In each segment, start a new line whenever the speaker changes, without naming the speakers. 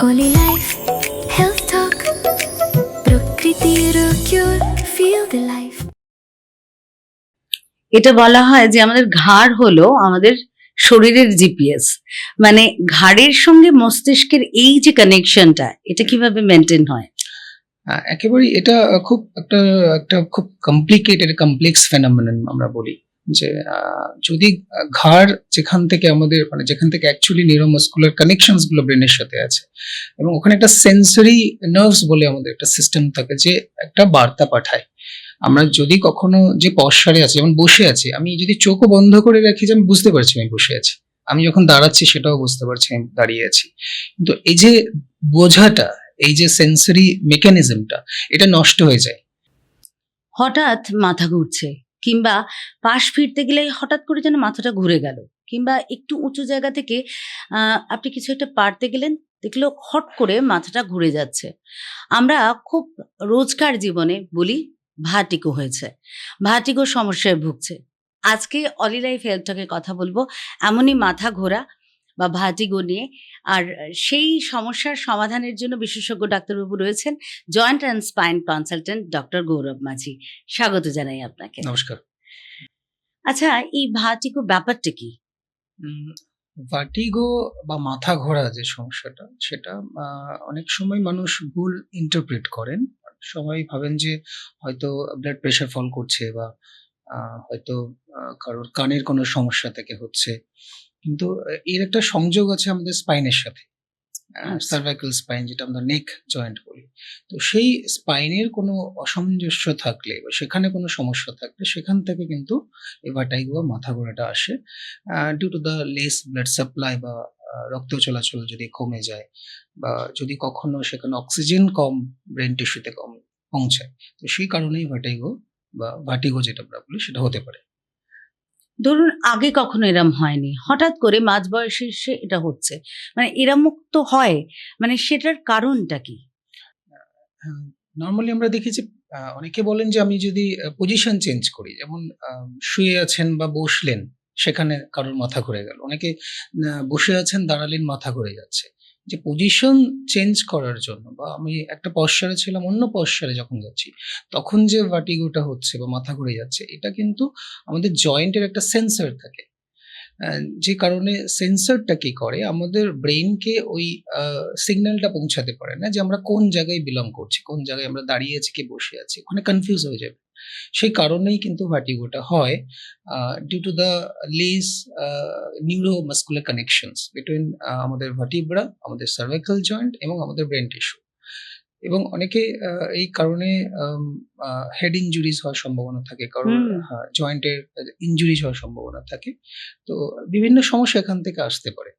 Only life, health talk, প্রকৃতির cure, feel the life.
এটা বলা হয় যে আমাদের ঘাড় হলো আমাদের শরীরের জিপিএস। মানে ঘাড়ের সঙ্গে মস্তিষ্কের এই যে কানেকশনটা, এটা কিভাবে মেনটেন হয়?
একেবারেই এটা খুব একটা খুব কমপ্লিকেটেড কমপ্লেক্স ফেনোমেনন আমরা বলি যে যদি ঘাড় যেখান থেকে আমাদের মানে যেখান থেকে অ্যাকচুয়ালি নিউরোমাস্কুলার কানেকশনস গুলো ব্রেনের সাথে আছে এবং ওখানে একটা সেন্সরি নার্ভস বলে আমাদের একটা সিস্টেম থাকে যে একটা বার্তা পাঠায়। আমরা যদি কখনো যে পশ্চারে আছি যেমন বসে আছি, আমি যদি চোখও বন্ধ করে রাখি যে আমি বুঝতে পারছি আমি বসে আছি, আমি যখন দাঁড়াচ্ছি সেটাও বুঝতে পারছি আমি দাঁড়িয়ে আছি। কিন্তু এই যে বোঝাটা, এই যে সেন্সরি মেকানিজমটা, এটা নষ্ট হয়ে যায়।
হঠাৎ মাথা ঘুরছে, কিংবা পাশ ফিরতে গেলে হঠাৎ করে যেন মাথাটা ঘুরে গেল, কিংবা একটু উঁচু জায়গা থেকে আপনি কিছু একটা পারতে গেলেন, দেখলো হট করে মাথাটা ঘুরে যাচ্ছে। আমরা খুব রোজকার জীবনে বলি ভার্টিগো হয়েছে, ভার্টিগো সমস্যায় ভুগছে। আজকে অলি লাইফ হেলথ টকে কথা বলবো এমনই মাথা ঘোরা বা ভার্টিগো নিয়ে। আর সেই সমস্যার সমাধানের জন্য বিশেষজ্ঞ ডাক্তারবাবু রয়েছেন, joint and spine consultant doctor Gaurav Majhi. স্বাগত জানাই আপনাকে।
নমস্কার।
আচ্ছা, এই ভার্টিগো ব্যাপারটা কি?
ভার্টিগো বা মাথা ঘোরা যে সমস্যাটা, সেটা অনেক সময় মানুষ ভুল ইন্টারপ্রেট করেন। সবাই ভাবেন যে হয়তো ব্লাড প্রেশার ফল করছে বা হয়তো কারোর কানের কোনো সমস্যা থেকে হচ্ছে। কিন্তু এর একটা সংযোগ আছে আমাদের স্পাইনের সাথে। সার্ভাইকাল স্পাইন, যেটা আমরা নেক জয়েন্ট বলি। তো সেই স্পাইনের কোনো অসামঞ্জস্য থাকলে বা সেখানে কোনো সমস্যা থাকলে সেখান থেকে কিন্তু এই ভার্টিগো বা মাথা ঘোরাটা আসে। Due to the less blood supply বা রক্ত চলাচল যদি কমে যায় বা যদি কখনো সেখানে অক্সিজেন কম ব্রেন টিস্যুতে কম পৌঁছায়, তো সেই কারণেই ভার্টিগো যেটা আমরা বলি সেটা হতে পারে।
ধরুন আগে কখনো এরম হয়নি, হঠাৎ করে মাঝ বয়সে এসে এটা হচ্ছে, মানে এরম তো হয়, মানে সেটার কারণটা কি?
নরমালি আমরা দেখি যে অনেকে বলেন যে আমি যদি পজিশন চেঞ্জ করি, যেমন শুয়ে আছেন বা বসলেন, সেখানে কারোর মাথা ঘুরে গেল। অনেকে বসে আছেন, দাঁড়ালেন, মাথা ঘুরে যাচ্ছে। যে পজিশন চেঞ্জ করার জন্য বা আমি একটা পশ্চারে ছিলাম অন্য পশ্চারে যখন যাচ্ছি, তখন যে ভার্টিগোটা হচ্ছে বা মাথা ঘুরে যাচ্ছে, এটা কিন্তু আমাদের জয়েন্টের একটা সেন্সর থাকে। যে কারণে সেন্সরটা কি করে, আমাদের ব্রেইনকে ওই সিগন্যালটা পৌঁছাতে পারে না যে আমরা কোন জায়গায় বিলং করছি, কোন জায়গায় আমরা দাঁড়িয়ে আছি কি বসে আছি, ওখানে কনফিউজ হয়ে যাবে। সেই কারণেই কিন্তু ভার্টিগোটা হয়, due to the less neuromuscular connections between আমাদের ভার্টিব্রা, আমাদের সার্ভাইকাল জয়েন্ট এবং আমাদের ব্রেন টিস্যু। এবং অনেকে এই কারণে হেড ইনজুরিজ হওয়ার সম্ভাবনা থাকে, কারোর জয়েন্টের ইনজুরিজ হওয়ার সম্ভাবনা থাকে। তো বিভিন্ন সমস্যা এখান থেকে আসতে পারে।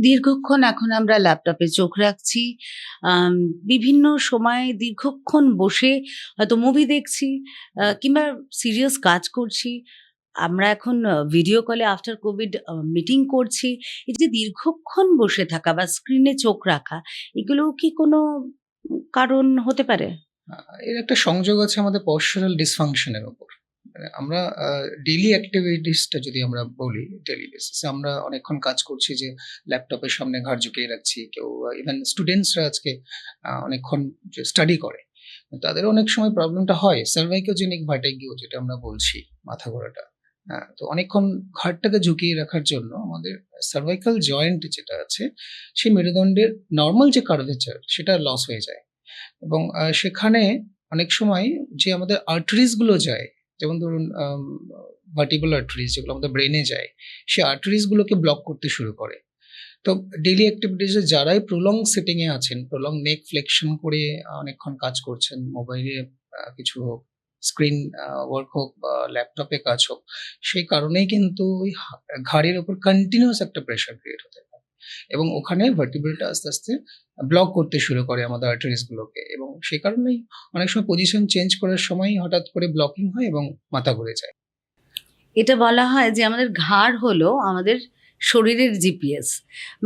দীর্ঘক্ষণ এখন আমরা ল্যাপটপে চোখ রাখছি, বিভিন্ন সময় দীর্ঘক্ষণ বসে হয়তো মুভি দেখছি, কিংবা সিরিয়াস কাজ করছি। আমরা এখন ভিডিও কলে আফটার কোভিড মিটিং করছি। এই যে দীর্ঘক্ষণ বসে থাকা বা স্ক্রিনে চোখ রাখা, এগুলো কি কোনো কারণ হতে পারে?
এর একটা সংযোগ আছে আমাদের পশ্চারাল ডিসফাংশনের উপর। মানে আমরা ডেইলি অ্যাক্টিভিটিসটা যদি আমরা বলি, ডেইলি বেসিসে আমরা অনেকক্ষণ কাজ করছি যে ল্যাপটপের সামনে ঘাড় ঝুঁকিয়ে রাখছি। কেউ ইভেন স্টুডেন্টসরা আজকে অনেকক্ষণ যে স্টাডি করে, তাদেরও অনেক সময় প্রবলেমটা হয় সার্ভাইকোজেনিক ভার্টিগো যেটা আমরা বলছি, মাথা ঘোরাটা। তো অনেকক্ষণ ঘাড়টাকে ঝুঁকিয়ে রাখার জন্য আমাদের সার্ভাইকাল জয়েন্ট যেটা আছে, সেই মেরুদণ্ডের নরমাল যে কার্ভেচার সেটা লস হয়ে যায়। এবং সেখানে অনেক সময় যে আমাদের আর্টারিজ গুলো যায়, যেমন ধরুন ভার্টিবল আর্টারিজ যেগুলো আমাদের ব্রেনে যায়, সেই আর্টারিজ গুলোকে ব্লক করতে শুরু করে। তো ডেইলি অ্যাক্টিভিটিসে যারাই প্রলং সিটিং এ আছেন, প্রলং নেক ফ্লেকশন করে অনেকক্ষণ কাজ করছেন, মোবাইলে কিছু হোক, স্ক্রিন ওয়ার্ক হোক বা ল্যাপটপে কাজ হোক, সেই কারণেই কিন্তু ওই ঘাড়ের উপর কন্টিনিউয়াস একটা প্রেশার ক্রিয়েট হতে পারে এবং ওখানে ভার্টিব্রেটা আস্তে আস্তে ব্লক করতে শুরু করে আমাদের আর্টারিজ গুলোকে, এবং সেই কারণেই অনেক সময় পজিশন চেঞ্জ করার সময় হঠাৎ করে ব্লকিং হয় এবং মাথা ঘুরে যায়।
এটা বলা হয় যে আমাদের ঘাড় হলো আমাদের শরীরের জিপিএস।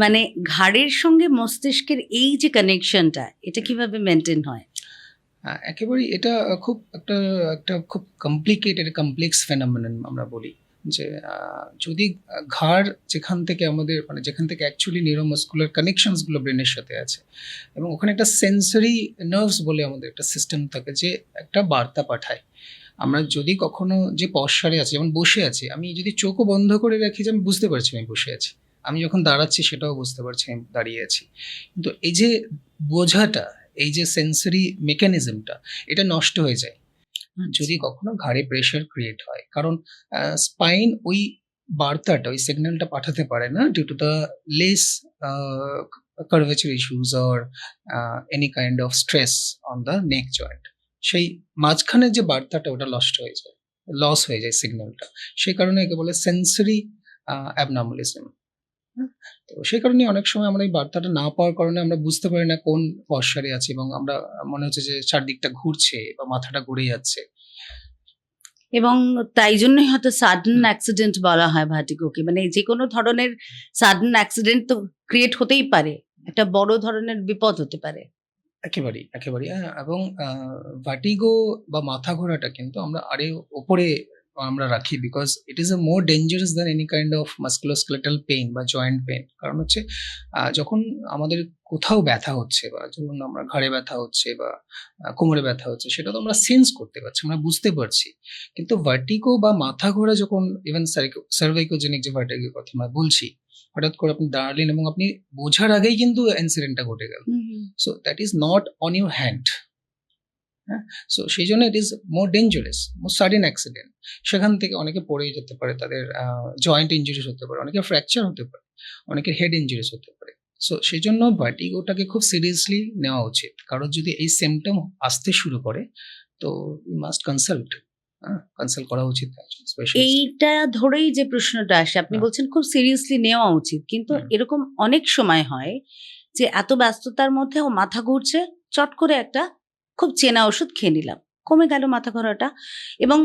মানে ঘাড়ের সঙ্গে মস্তিষ্কের এই যে কানেকশনটা, এটা কিভাবে মেনটেন হয়?
একেবারেই এটা খুব একটা খুব কমপ্লিকেটেড কমপ্লেক্স ফেনোমেনন আমরা বলি যে যদি ঘাড় যেখান থেকে আমাদের মানে যেখান থেকে অ্যাকচুয়ালি নিউরোমাস্কুলার কানেকশনসগুলো ব্রেনের সাথে আছে এবং ওখানে একটা সেন্সরি নার্ভস বলে আমাদের একটা সিস্টেম থাকে যে একটা বার্তা পাঠায়। আমরা যদি কখনো যে পশ্চারে আছি, যেমন বসে আছি, আমি যদি চোখও বন্ধ করে রাখি যে আমি বুঝতে পারছি আমি বসে আছি, আমি যখন দাঁড়াচ্ছি সেটাও বুঝতে পারছি আমি দাঁড়িয়ে আছি, কিন্তু এই যে বোঝাটা, এই যে সেন্সরি মেকানিজমটা, এটা নষ্ট হয়ে যায় যদি কখনো ঘাড়ে প্রেশার ক্রিয়েট হয়। কারণ স্পাইন ওই বার্তাটা, ওই সিগন্যালটা পাঠাতে পারে না due to the less curvature issues or any kind of stress on the neck joint. সেই মাঝখানে যে বার্তাটা ওটা লস হয়ে যায় সিগন্যালটা। সেই কারণে একে বলে সেন্সরি অ্যাবনর্মালিজম। তো সেই কারণে অনেক সময় আমরা এই বার্তাটা না পাওয়ার কারণে আমরা বুঝতে পারি না কোন পশ্চারে আছি এবং আমরা মনে হচ্ছে যে চারদিকটা ঘুরছে বা মাথাটা ঘুরে যাচ্ছে।
এবং তাই জন্যই হয়তো সাডেন অ্যাক্সিডেন্ট বলা হয় ভার্টিগোকে, মানে যে কোনো ধরনের সাডেন অ্যাক্সিডেন্ট তো ক্রিয়েট হতেই পারে, একটা বড় ধরনের বিপদ হতে পারে।
একেবারেই এবং ভার্টিগো বা মাথা ঘোরাটা কিন্তু আমরা ওপরে আমরা রাখি, because it is more dangerous than any kind of musculoskeletal pain বা জয়েন্ট পেইন। কারণ হচ্ছে যখন আমাদের কোথাও ব্যথা হচ্ছে বা ধরুন আমরা ঘাড়ে ব্যথা হচ্ছে বা কোমরে ব্যথা হচ্ছে, সেটা তো আমরা সেন্স করতে পারছি, আমরা বুঝতে পারছি। কিন্তু ভার্টিগো বা মাথা ঘোরা যখন ইভেন সার্ভাইকোজেনিক যে ভার্টিগোর কথা আমরা বলছি, হঠাৎ করে আপনি দাঁড়ালেন এবং আপনি বোঝার আগেই কিন্তু ইনসিডেন্টটা ঘটে গেল। So that is not on your hand. হ্যাঁ, সো সেই জন্য it is more dangerous, more sudden accident. সেখান থেকে অনেকে পড়ে যেতে পারে, তাদের জয়েন্ট ইঞ্জুরিস হতে পারে, অনেকে ফ্র্যাকচার হতে পারে, অনেকের হেড ইঞ্জুরিস হতে পারে। সো সেই জন্য ভার্টিগোটাকে খুব সিরিয়াসলি নেওয়া উচিত। কারণ যদি এই সিমটম আসতে শুরু করে তো ইউ মাস্ট কনসাল্ট করা উচিত স্পেশালিস্ট।
এইটা ধরেই যে প্রশ্নটা আসে, আপনি
হ্যাঁ।
বলছেন খুব সিরিয়াসলি নেওয়া উচিত, কিন্তু এরকম অনেক সময় হয় যে এত ব্যস্ততার মধ্যে ও মাথা ঘুরছে, চট করে একটা খুব চেনা ওষুধ খেয়ে নিলাম, কমে গেল মাথা ঘোরাটা, এবং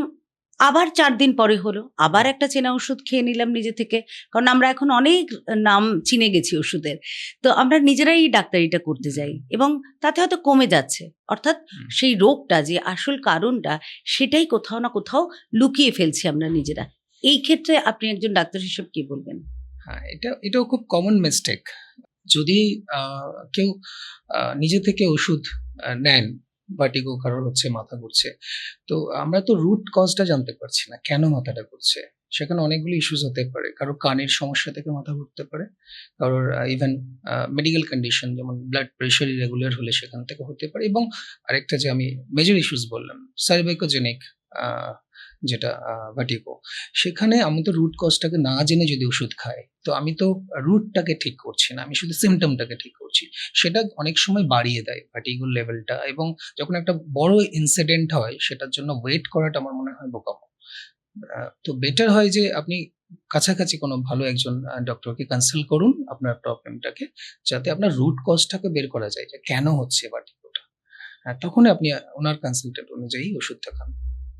আবার 4 দিন পরে হলো, আবার একটা চেনা ওষুধ খেয়ে নিলাম নিজে থেকে, কারণ আমরা এখন অনেক নাম চিনে গেছি ওষুধের, তো আমরা নিজেরাই ডাক্তারিটা করতে যাই এবং তাতে হয়তো কমে যাচ্ছে, অর্থাৎ সেই রোগটা যে আসল কারণটা সেটাই কোথাও না কোথাও লুকিয়ে ফেলছি আমরা নিজেরা। এই ক্ষেত্রে আপনি একজন ডাক্তার হিসেবে কি বলবেন?
হ্যাঁ, এটাও খুব কমন মিস্টেক। যদি কেউ নিজে থেকে ওষুধ নেন, ভার্টিগো কারোর হচ্ছে, মাথা ঘুরছে, তো আমরা তো রুট কজটা জানতে পারছি না, কেন মাথাটা ঘুরছে। সেখানে অনেকগুলো ইস্যুস হতে পারে। কারোর কানের সমস্যা থেকে মাথা ঘুরতে পারে, কারোর ইভেন মেডিকেল কন্ডিশন যেমন ব্লাড প্রেশার ইরেগুলার হলে সেখান থেকে হতে পারে, এবং আরেকটা যে আমি মেজর ইস্যুস বললাম সার্ভাইকোজেনিক যেটা ভার্টিগো, সেখানে আমি তো রুট কজটাকে না জেনে যদি ওষুধ খাই, তো আমি তো রুটটাকে ঠিক করছি না, আমি শুধু সিমটমটাকে ঠিক করছি। সেটা অনেক সময় বাড়িয়ে দেয় ভার্টিগোর লেভেলটা, এবং যখন একটা বড় ইনসিডেন্ট হয় সেটার জন্য ওয়েট করাটা আমার মনে হয় বোকামো। তো বেটার হয় যে আপনি কাছাকাছি কোনো ভালো একজন ডক্টরকে কনসাল্ট করুন আপনার প্রবলেমটাকে, যাতে আপনার রুট কজটাকে বের করা যায় যে কেন হচ্ছে ভার্টিগোটা। তখনই আপনি ওনার কনসালটেন্ট অনুযায়ী ওষুধটা খান।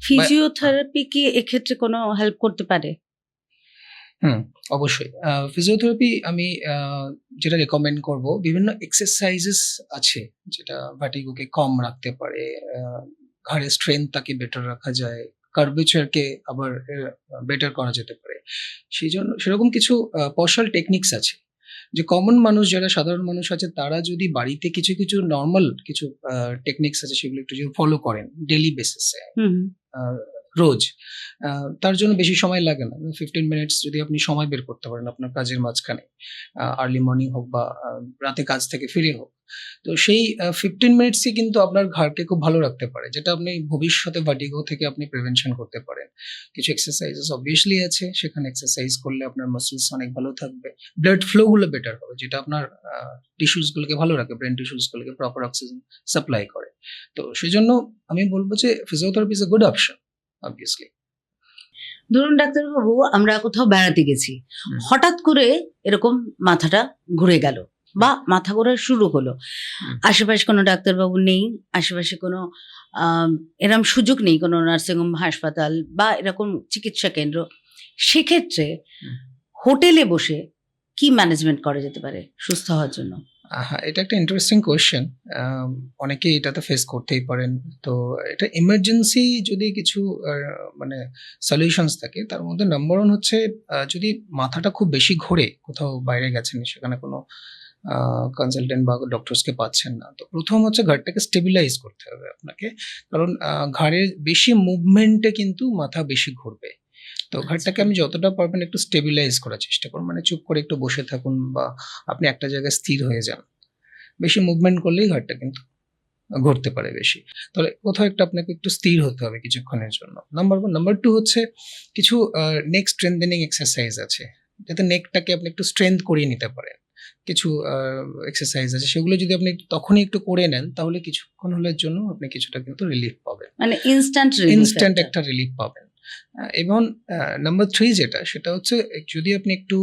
ফিজিওথেরাপি কি এক্ষেত্রে কোনো হেল্প করতে পারে?
অবশ্যই। ফিজিওথেরাপি আমি যেটা রেকমেন্ড করব, বিভিন্ন এক্সারসাইজেস আছে যেটা ভার্টিগোকে কম রাখতে পারে। ঘাড়ের স্ট্রেংথটাকে বেটার রাখা যায়, কার্ভেচারকে আবার বেটার করা যেতে পারে। সেইজন্য সেরকম কিছু পশ্চাল টেকনিকস আছে, যে কমন মানুষ যারা সাধারণ মানুষ আছে তারা যদি বাড়িতে কিছু নরমাল কিছু টেকনিকস আছে সেগুলো একটু যদি ফলো করেন ডেইলি বেসিসে, রোজ, তার জন্য বেশি সময় লাগে না। 15 মিনিটস যদি আপনি সময় বের করতে পারেন আপনার কাজের মাঝখানে, আর্লি মর্নিং হোক বা রাতে কাজ থেকে ফিরে হোক, তো সেই 15 মিনিটসই কিন্তু আপনার ঘাড়কে খুব ভালো রাখতে পারে, যেটা আপনি ভবিষ্যতে ভার্টিগো থেকে আপনি প্রিভেনশন করতে পারেন। কিছু এক্সারসাইজেস অবভিয়াসলি আছে, সেখানে এক্সারসাইজ করলে আপনার মাসলস অনেক ভালো থাকবে, ব্লাড ফ্লো গুলো বেটার হবে, যেটা আপনার টিস্যুস গুলোকে ভালো রাখে, ব্রেন টিস্যুস গুলোকে প্রপার অক্সিজেন সাপ্লাই করে। তো সেজন্য আমি বলবো যে physiotherapy is a good option obviously.
ধরুন ডাক্তারবাবু, আমরা কোথাও বেড়াতে গেছি, হঠাৎ করে এরকম মাথাটা ঘুরে গেল বা মাথা ঘোরা শুরু হলো, আশেপাশে কোনো ডাক্তারবাবু নেই, আশেপাশে কোনো এরকম সুযোগ নেই, কোনো নার্সিংহোম, হাসপাতাল বা এরকম চিকিৎসা কেন্দ্র, সেক্ষেত্রে হোটেলে বসে কি ম্যানেজমেন্ট করা যেতে পারে সুস্থ হওয়ার জন্য?
হ্যাঁ, এটা একটা ইন্টারেস্টিং কোয়েশ্চেন। অনেকেই এটাতে ফেস করতেই পারেন। তো এটা ইমার্জেন্সি যদি কিছু আ মানে সলিউশনস থাকে তার মধ্যে নাম্বার 1 হচ্ছে যদি মাথাটা খুব বেশি ঘোরে, কোথাও বাইরে গেছেন সেখানে কোনো আ কনসালটেন্ট বা ডক্টরসকে পাচ্ছেন না। তো ১ম হচ্ছে ঘাড়টাকে স্টেবিলাইজ করতে হবে আপনাকে। কারণ ঘাড়ের বেশি মুভমেন্টে কিন্তু মাথা বেশি ঘুরবে। তো ঘাড়টাকে
আচ্ছা।
আপনি যতটা পারবেন একটু স্টেবিলাইজ করার চেষ্টা করুন। মানে চুপ করে একটু বসে থাকুন বা আপনি একটা জায়গায় স্থির হয়ে যান। বেশি মুভমেন্ট করলেই ঘাড়টা কিন্তু ঘুরতে পারে বেশি। তাহলে কোথাও একটা আপনাকে একটু স্থির হতে হবে কিছুক্ষণের জন্য। নাম্বার 1 নাম্বার 2 হচ্ছে কিছু নেক স্ট্রেংথেনিং এক্সারসাইজ আছে। যাতে নেকটাকে আপনি একটু স্ট্রেংথ করিয়ে নিতে পারেন। কিছু এক্সারসাইজ আছে সেগুলো যদি আপনি তখনই একটু করে নেন তাহলে কিছুক্ষণ হলের জন্য আপনি কিছুটা কিন্তু রিলিফ পাবেন।
মানে ইনস্ট্যান্ট রিলিফ
ইনস্ট্যান্ট একটা রিলিফ পাবেন। এবং নাম্বার 3 যেটা সেটা হচ্ছে যদি আপনি একটু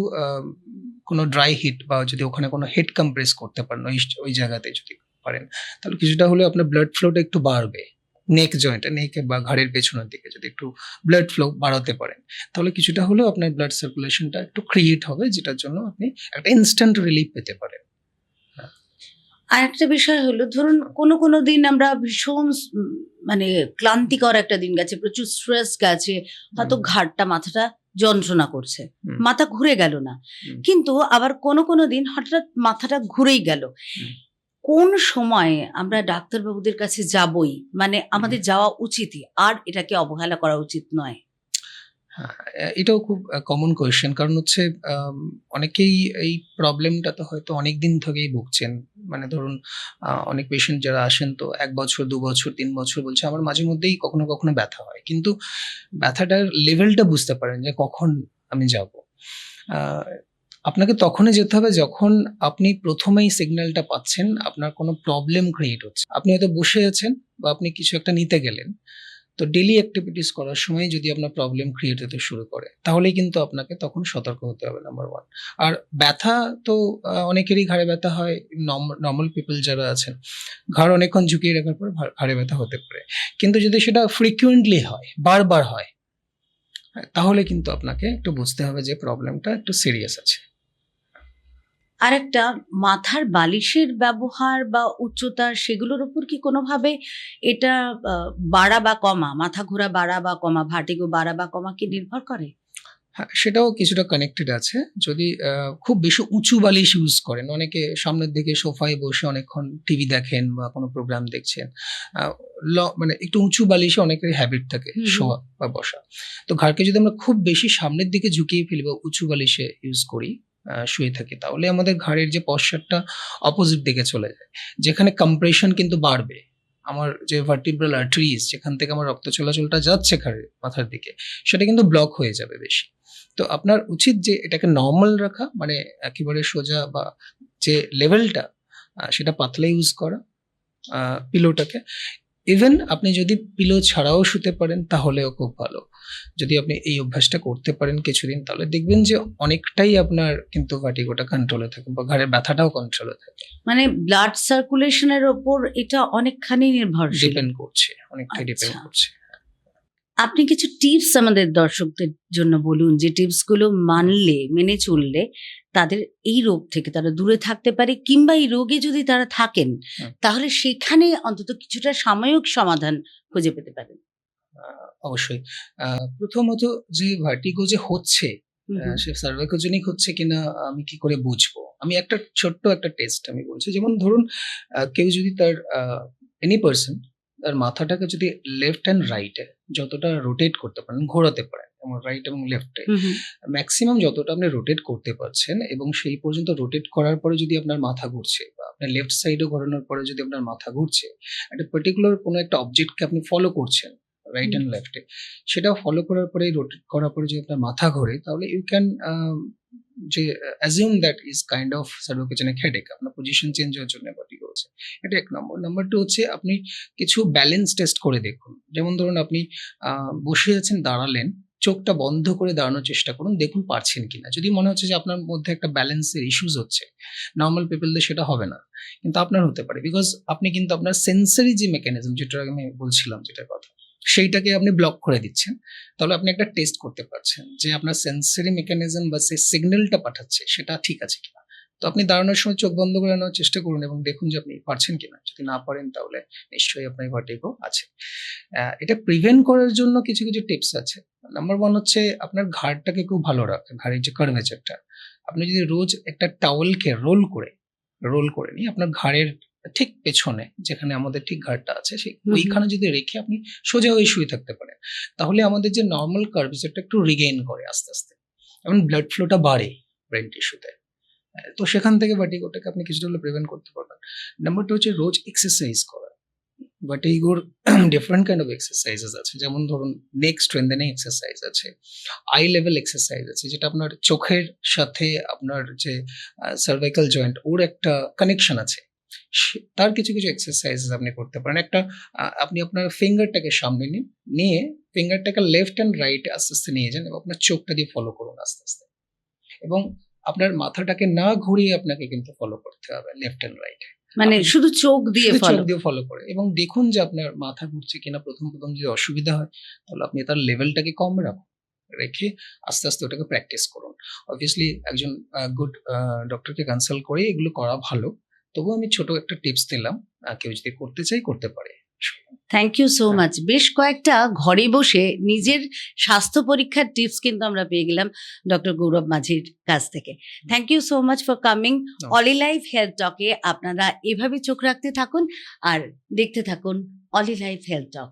কোনো ড্রাই হিট বা যদি ওখানে কোনো হিট কম্প্রেস করতে পারেন ওই জায়গাতে যদি পারেন, তাহলে কিছুটা হলেও আপনার ব্লাড ফ্লোটা একটু বাড়বে। নেক জয়েন্টে, নেকে বা ঘাড়ের পেছনের দিকে যদি একটু ব্লাড ফ্লো বাড়াতে পারেন, তাহলে কিছুটা হলেও আপনার ব্লাড সার্কুলেশনটা একটু ক্রিয়েট হবে যেটার জন্য আপনি একটা ইনস্ট্যান্ট রিলিফ পেতে পারেন।
আরেকটা বিষয় হলো ধরুন কোনো দিন আমরা ভীষণ মানে ক্লান্তিকর একটা দিন গেছে, প্রচুর স্ট্রেস গেছে, হয়তো ঘাড়টা মাথাটা যন্ত্রণা করছে,
হুম,
মাথা ঘুরে গেল না,
হুম,
কিন্তু আবার কোনো দিন হঠাৎ মাথাটা ঘুরেই গেল।
হুম,
কোন সময়ে আমরা ডাক্তারবাবুদের কাছে যাবই, মানে
হুম।
আমাদের যাওয়া উচিতই, আর এটাকে অবহেলা করা উচিত নয়?
হ্যাঁ, এটাও খুব কমন কোয়েশ্চেন। কারণ হচ্ছে আম অনেকেই এই প্রবলেমটাতে হয়তো অনেকদিন থেকেই ভুগছেন। মানে ধরুন অনেক পেশেন্ট যারা আসেন তো ১ বছর, ২ বছর, ৩ বছর বলছে আমার মাঝে মধ্যেই কখনো ব্যথা হয়। কিন্তু ব্যথাটার লেভেলটা বুঝতে পারেন যে কখন আমি যাবো। আ আপনাকে তখনই যেতে হবে যখন আপনি ১ম এই সিগন্যালটা পাচ্ছেন আপনার কোনো প্রবলেম ক্রিয়েট হচ্ছে। আপনি হয়তো বসে আছেন বা আপনি কিছু একটা নিতে গেলেন। তো ডেইলি এক্টিভিটিস করার সময় যদি আপনার প্রবলেম ক্রিয়েট হতে শুরু করে, তাহলেই কিন্তু আপনাকে তখন সতর্ক হতে হবে নাম্বার 1। আর ব্যথা তো অনেকেরই ঘাড়ে ব্যথা হয়। নরমাল পিপল যারা আছেন, ঘাড় অনেকক্ষণ ঝুঁকিয়ে রাখার পর ঘাড়ে ব্যথা হতে পারে। কিন্তু যদি সেটা ফ্রিকুয়েন্টলি হয়, বারবার হয়, হ্যাঁ? তাহলে কিন্তু আপনাকে একটু বুঝতে হবে যে প্রবলেমটা একটু সিরিয়াস আছে।
আরেকটা, মাথার বালিশের ব্যবহার বা উচ্চতা সেগুলোর উপর কি কোনোভাবে এটা আ বাড়া বা কমা, মাথা ঘোরা বাড়া বা কমা, ভার্টিগো বাড়া বা কমা কি নির্ভর করে?
হ্যাঁ, সেটাও কিছুটা কানেক্টেড আছে। যদি খুব বেশি উঁচু বালিশ ইউজ করেন, অনেকে সামনের দিকে সোফায় বসে অনেকক্ষণ টিভি দেখেন বা কোনো প্রোগ্রাম দেখছেন। আ মানে একটু উঁচু বালিশে অনেকের হ্যাবিট থাকে
হুম, হুম।
শোয়া বা বসা। তো ঘাড়কে যদি আমরা খুব বেশি সামনের দিকে ঝুঁকিয়ে ফেলি বা উঁচু বালিশে ইউজ করি, শুয়ে থাকি, তাহলে আমাদের ঘাড়ের যে পশ্চারটা অপোজিট দিকে চলে যায়। যেখানে কম্প্রেশন কিন্তু বাড়বে। আমার যে ভার্টিব্রাল আর্টারিজ যেখান থেকে আমার রক্ত চলাচলটা যাচ্ছে ঘাড়ের মাথার দিকে, সেটা কিন্তু ব্লক হয়ে যাবে বেশি। তো আপনার উচিত যে এটাকে নরমাল রাখা, মানে একেবারে সোজা বা যে লেভেলটা সেটা পাতলা ইউজ করা আ পিলোটাকে। ইভেন আপনি যদি পিলো ছাড়াও শুতে পারেন তাহলেও খুব ভালো। যদি আপনি এই অভ্যাসটা করতে পারেন কিছুদিন তাহলে দেখবেন যে অনেকটাই আপনার কিন্তু ভার্টিগোটা কন্ট্রোলে থাকে বা ঘাড়ের ব্যথাটাও কন্ট্রোলে থাকে।
মানে ব্লাড সার্কুলেশন এর উপর এটা অনেকখানি নির্ভরশীল।
ডিপেন্ড করছে, অনেকটাই ডিপেন্ড
আচ্ছা।
করছে।
আপনি কিছু টিপস আমাদের দর্শকদের জন্য বলুন, যে টিপস গুলো মানলে, মেনে চললে তাদের এই রোগ থেকে তারা দূরে থাকতে পারে, কিংবা এই রোগে যদি তারা থাকেন
হুম।
তাহলে সেখানে অন্তত কিছুটা সাময়িক সমাধান খুঁজে পেতে পারেন।
আ অবশ্যই। আ প্রথমত যে ভার্টিগো যে হচ্ছে,
হুম, হুম।
সে সার্ভাইকোজেনিক হচ্ছে কিনা আমি কি করে বুঝবো? আমি একটা ছোট্ট একটা টেস্ট আমি বলছি। যেমন ধরুন কেউ যদি তার এনি পারসন তার মাথাটাকে যদি লেফট অ্যান্ড রাইট এ যতটা রোটেট করতে পারেন, ঘোরাতে পারেন। যেমন রাইট এবং লেফট এ
হুম, হুম।
মেক্সিমাম যতটা আপনি রোটেট করতে পারছেন এবং সেই পর্যন্ত রোটেট করার পরে যদি আপনার মাথা ঘুরছে বা আপনার লেফট সাইডেও ঘোরানোর পরে যদি আপনার মাথা ঘুরছে, একটা পার্টিকুলার কোনো একটা অবজেক্টকে আপনি ফলো করছেন রাইট
হুম।
অ্যান্ড লেফট এ। সেটাও ফলো করার পরে রোটেট করার পরে যদি আপনার মাথা ঘোরে তাহলে ইউ ক্যান যে assume that is kind of cervicogenic headache. আপনার পজিশন চেঞ্জ হওয়ার জন্য বডি করছে। এটা ১ নম্বর। নাম্বার ২ হচ্ছে আপনি কিছু ব্যালেন্স টেস্ট করে দেখুন। যেমন ধরুন আপনি বসে আছেন, দাঁড়ালেন, চোখটা বন্ধ করে দাঁড়ানোর চেষ্টা করুন। দেখুন পারছেন কিনা। যদি মনে হচ্ছে যে আপনার মধ্যে একটা ব্যালেন্সের ইস্যুস হচ্ছে, নরমাল পিপলদের সেটা হবে না। কিন্তু আপনার হতে পারে। বিকজ আপনি কিন্তু আপনার সেন্সরি যে মেকানিজম যেটা আমি বলছিলাম যেটার কথা, সেইটাকে আপনি ব্লক করে দিচ্ছেন। তাহলে আপনি একটা টেস্ট করতে পারছেন যে আপনার সেন্সরি মেকানিজম বা সেই সিগন্যালটা পাঠাচ্ছে সেটা ঠিক আছে কিনা। তো আপনি দাঁড়ানোর সময় চোখ বন্ধ করে নেওয়ার চেষ্টা করুন এবং দেখুন যে আপনি পারছেন কিনা। যদি না পারেন তাহলে নিশ্চয়ই আপনার ভার্টিগো আছে। এটা প্রিভেন্ট করার জন্য কিছু কিছু টিপস আছে। নাম্বার 1 হচ্ছে আপনার ঘাড়টাকে খুব ভালো রাখা, ঘাড়ের যে কার্ভেচারটা। আপনি যদি রোজ একটা টাওয়েলকে রোল করে নিয়ে আপনার ঘাড়ের ঠিক পেছনে, যেখানে আমাদের ঠিক ঘাড়টা আছে, সেই
হুম।
ওইখানে যদি রেখে আপনি সোজা হয়ে শুয়ে থাকতে পারেন, তাহলে আমাদের যে নরমাল কার্ভেচারটা একটু রিগেইন করে আস্তে আস্তে এবং ব্লাড ফ্লোটা বাড়ে ব্রেন টিস্যুতে। তো সেখান থেকে ভার্টিগোটাকে আপনি কিছুটা হলে প্রিভেন্ট করতে পারবেন। নাম্বার 2 হচ্ছে রোজ এক্সারসাইজ করা। ভার্টিগোর ডিফারেন্ট কাইন্ড অফ এক্সারসাইজেস আছে, যেমন ধরুন নেক স্ট্রেংথেনিং এক্সারসাইজ আছে, আই লেভেল এক্সারসাইজ আছে, যেটা আপনার চোখের সাথে আপনার যে সার্ভাইকাল জয়েন্ট ওর একটা কানেকশন আছে, তার কিছু কিছু এক্সারসাইজেস আপনি করতে পারেন। একটা আপনি আপনার ফিঙ্গারটাকে সামনে নিন, নিয়ে ফিঙ্গারটাকে লেফট অ্যান্ড রাইটে আস্তে আস্তে নিয়ে যান এবং আপনার চোখটা দিয়ে ফলো করুন আস্তে আস্তে, এবং আপনার মাথাটাকে না ঘুরিয়ে আপনাকে কিন্তু ফলো করতে হবে লেফট অ্যান্ড রাইটে।
মানে
আপনি
শুধু চোখ দিয়ে
শুধু চোখ
ফলো।
দিয়ে ফলো করে এবং দেখুন যে আপনার মাথা ঘুরছে কিনা। প্রথম যদি অসুবিধা হয় তাহলে আপনি তার লেভেলটাকে কম রাখুন, রেখে আস্তে আস্তে ওটাকে প্র্যাকটিস করুন। অবভিয়াসলি একজন গুড ডক্টরকে কনসাল্ট করে এগুলো করা ভালো। তবুও আমি ছোট একটা টিপস দিলাম, কেউ যদি করতে চাই করতে পারে।
Thank you so much. বেশ কয়েকটা ঘরে বসে নিজের স্বাস্থ্য পরীক্ষার টিপস কিন্তু আমরা পেয়ে গেলাম ডক্টর গৌরব মাঝির কাছ থেকে। Thank you so much for coming Ollie life health টকে। আপনারা এভাবে চোখ রাখতে থাকুন আর দেখতে থাকুন অলি লাইফ হেলথ টক।